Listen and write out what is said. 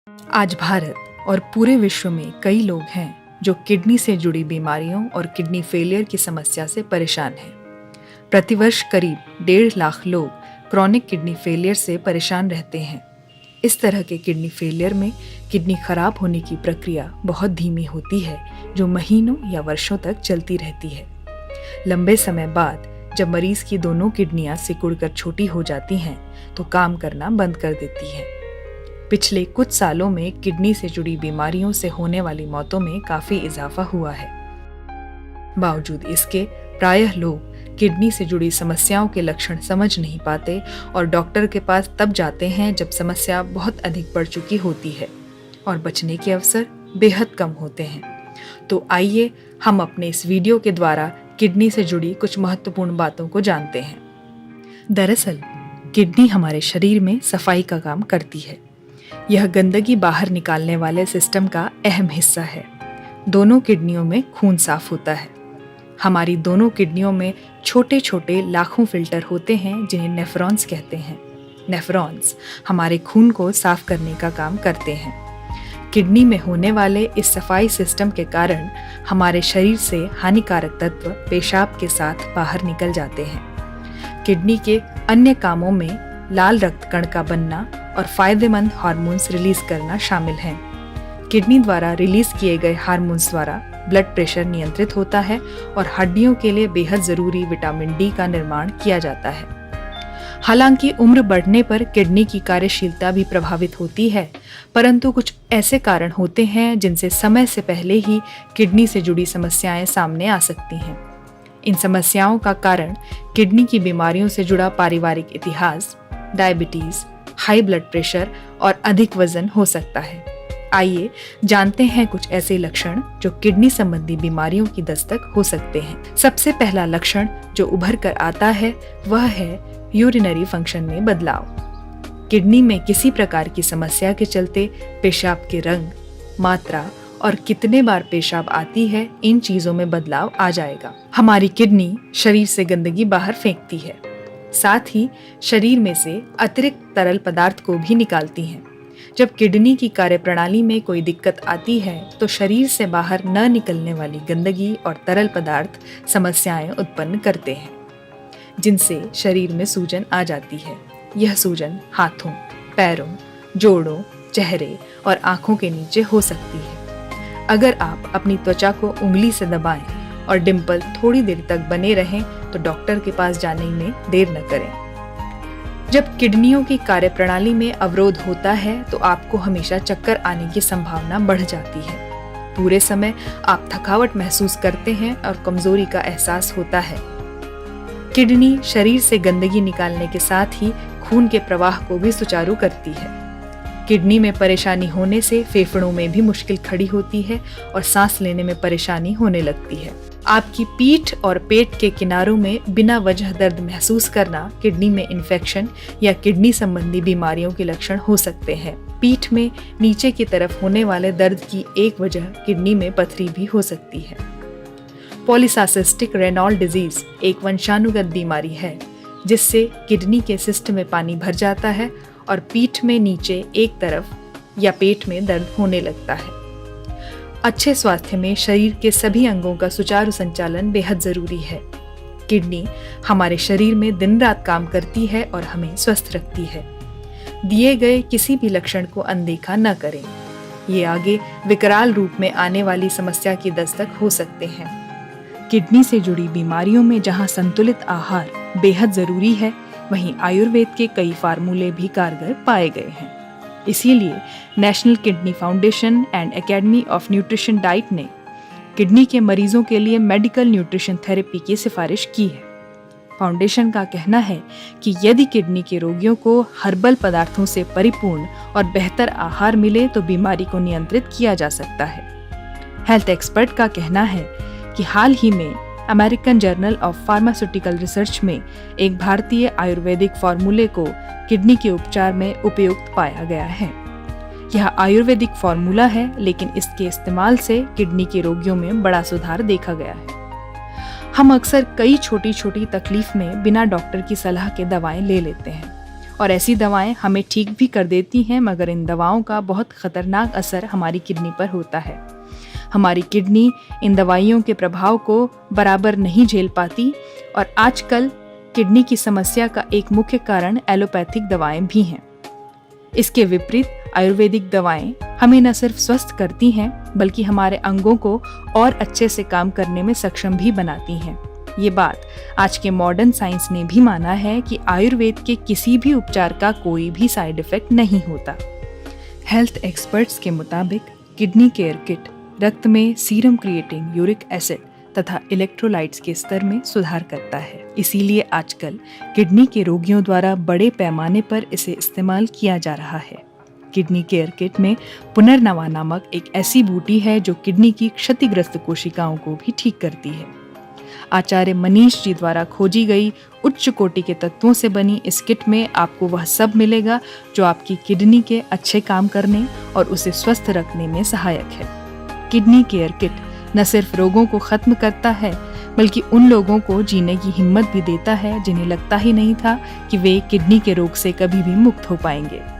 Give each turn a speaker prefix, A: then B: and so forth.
A: आज भारत और पूरे विश्व में कई लोग हैं जो किडनी से जुड़ी बीमारियों और किडनी फेलियर की समस्या से परेशान हैं। प्रतिवर्ष करीब 1.5 लाख लोग क्रॉनिक किडनी फेलियर से परेशान रहते हैं। इस तरह के किडनी फेलियर में किडनी खराब होने की प्रक्रिया बहुत धीमी होती है, जो महीनों या वर्षों तक चलती रहती है। लंबे समय बाद जब मरीज की दोनों किडनियां सिकुड़कर छोटी हो जाती हैं, तो काम करना बंद कर देती हैं। पिछले कुछ सालों में किडनी से जुड़ी बीमारियों से होने वाली मौतों में काफी इजाफा हुआ है। बावजूद इसके प्रायः लोग किडनी से जुड़ी समस्याओं के लक्षण समझ नहीं पाते और डॉक्टर के पास तब जाते हैं जब समस्या बहुत अधिक बढ़ चुकी होती है और बचने के अवसर बेहद कम होते हैं। तो आइए हम अपने इस वीडियो के द्वारा किडनी से जुड़ी कुछ महत्वपूर्ण बातों को जानते हैं। दरअसल किडनी हमारे शरीर में सफाई का काम करती है। यह गंदगी बाहर निकालने वाले सिस्टम का अहम हिस्सा है। दोनों किडनियों में खून साफ होता है। हमारी दोनों किडनियों में छोटे छोटे लाखों फिल्टर होते हैं जिन्हें नेफ्रॉन्स कहते हैं। नेफ्रॉन्स हमारे खून को साफ करने का काम करते हैं। किडनी में होने वाले इस सफाई सिस्टम के कारण हमारे शरीर से हानिकारक तत्व पेशाब के साथ बाहर निकल जाते हैं। किडनी के अन्य कामों में लाल रक्त कण का बनना और फायदेमंद हार्मोन्स रिलीज करना शामिल हैं। किडनी द्वारा रिलीज किए गए हार्मोन्स द्वारा ब्लड प्रेशर नियंत्रित होता है और हड्डियों के लिए बेहद जरूरी विटामिन डी का निर्माण किया जाता है। हालांकि उम्र बढ़ने पर किडनी की कार्यशीलता भी प्रभावित होती है, परंतु कुछ ऐसे कारण होते हैं जिनसे समय से पहले ही किडनी से जुड़ी समस्याएं सामने आ सकती हैं। इन समस्याओं का कारण किडनी की बीमारियों से जुड़ा पारिवारिक इतिहास, डायबिटीज, हाई ब्लड प्रेशर और अधिक वजन हो सकता है। आइए जानते हैं कुछ ऐसे लक्षण जो किडनी संबंधी बीमारियों की दस्तक हो सकते हैं। सबसे पहला लक्षण जो उभर कर आता है वह है यूरिनरी फंक्शन में बदलाव। किडनी में किसी प्रकार की समस्या के चलते पेशाब के रंग, मात्रा और कितने बार पेशाब आती है, इन चीजों में बदलाव आ जाएगा। हमारी किडनी शरीर से गंदगी बाहर फेंकती है, साथ ही शरीर में से अतिरिक्त तरल पदार्थ को भी निकालती हैं। जब किडनी की कार्यप्रणाली में कोई दिक्कत आती है तो शरीर से बाहर न निकलने वाली गंदगी और तरल पदार्थ समस्याएं उत्पन्न करते हैं, जिनसे शरीर में सूजन आ जाती है। यह सूजन हाथों, पैरों, जोड़ों, चेहरे और आंखों के नीचे हो सकती है। अगर आप अपनी त्वचा को उंगली से दबाएं और डिंपल थोड़ी देर तक बने रहें तो डॉक्टर के पास जाने में देर न करें। जब किडनियों की कार्यप्रणाली में अवरोध होता है तो आपको हमेशा चक्कर आने की संभावना बढ़ जाती है। पूरे समय आप थकावट महसूस करते हैं और कमजोरी का एहसास होता है। किडनी शरीर से गंदगी निकालने के साथ ही खून के प्रवाह को भी सुचारू करती है। किडनी में परेशानी होने से फेफड़ों में भी मुश्किल खड़ी होती है और सांस लेने में परेशानी होने लगती है। आपकी पीठ और पेट के किनारों में बिना वजह दर्द महसूस करना किडनी में इन्फेक्शन या किडनी संबंधी बीमारियों के लक्षण हो सकते हैं। पीठ में नीचे की तरफ होने वाले दर्द की एक वजह किडनी में पथरी भी हो सकती है। पॉलीसाइस्टिक रेनॉल डिजीज एक वंशानुगत बीमारी है जिससे किडनी के सिस्ट में पानी भर जाता है और पीठ में नीचे एक तरफ या पेट में दर्द होने लगता है। अच्छे स्वास्थ्य में शरीर के सभी अंगों का सुचारू संचालन बेहद जरूरी है। किडनी हमारे शरीर में दिन रात काम करती है और हमें स्वस्थ रखती है। दिए गए किसी भी लक्षण को अनदेखा न करें। ये आगे विकराल रूप में आने वाली समस्या की दस्तक हो सकते हैं। किडनी से जुड़ी बीमारियों में जहां संतुलित आहार बेहद जरूरी है, वहीं आयुर्वेद के कई फार्मूले भी कारगर पाए गए हैं। इसीलिए national kidney foundation and academy of nutrition diet ने किडनी के मरीजों के लिए मेडिकल न्यूट्रिशन थेरेपी की सिफारिश की है। फाउंडेशन का कहना है कि यदि किडनी के रोगियों को हर्बल पदार्थों से परिपूर्ण और बेहतर आहार मिले तो बीमारी को नियंत्रित किया जा सकता है। हेल्थ एक्सपर्ट का कहना है कि हाल ही में American journal of pharmaceutical research में एक भारतीय आयुर्वेदिक फार्मूले को किडनी के उपचार में उपयुक्त पाया गया है। यह आयुर्वेदिक फार्मूला है, लेकिन इसके इस्तेमाल से किडनी के रोगियों में बड़ा सुधार देखा गया है। हम अक्सर कई छोटी छोटी तकलीफ में बिना डॉक्टर की सलाह के दवाएं ले लेते हैं और ऐसी दवाएं हमें ठीक भी कर देती हैं, मगर इन दवाओं का बहुत खतरनाक असर हमारी किडनी पर होता है। हमारी किडनी इन दवाइयों के प्रभाव को बराबर नहीं झेल पाती और आजकल किडनी की समस्या का एक मुख्य कारण एलोपैथिक दवाएं भी हैं। इसके विपरीत आयुर्वेदिक दवाएं हमें न सिर्फ स्वस्थ करती हैं बल्कि हमारे अंगों को और अच्छे से काम करने में सक्षम भी बनाती हैं। ये बात आज के मॉडर्न साइंस ने भी माना है कि आयुर्वेद के किसी भी उपचार का कोई भी साइड इफेक्ट नहीं होता। हेल्थ एक्सपर्ट्स के मुताबिक किडनी केयर किट रक्त में सीरम क्रिएटिन यूरिक एसिड तथा इलेक्ट्रोलाइट्स के स्तर में सुधार करता है। इसीलिए आजकल किडनी के रोगियों द्वारा बड़े पैमाने पर इसे इस्तेमाल किया जा रहा है। किडनी केयर किट में पुनर्नवा नामक एक ऐसी बूटी है जो किडनी की क्षतिग्रस्त कोशिकाओं को भी ठीक करती है। आचार्य मनीष जी द्वारा खोजी गई उच्च कोटि के तत्वों से बनी इस किट में आपको वह सब मिलेगा जो आपकी किडनी के अच्छे काम करने और उसे स्वस्थ रखने में सहायक है। किडनी केयर किट न सिर्फ रोगों को खत्म करता है बल्कि उन लोगों को जीने की हिम्मत भी देता है जिन्हें लगता ही नहीं था कि वे किडनी के रोग से कभी भी मुक्त हो पाएंगे।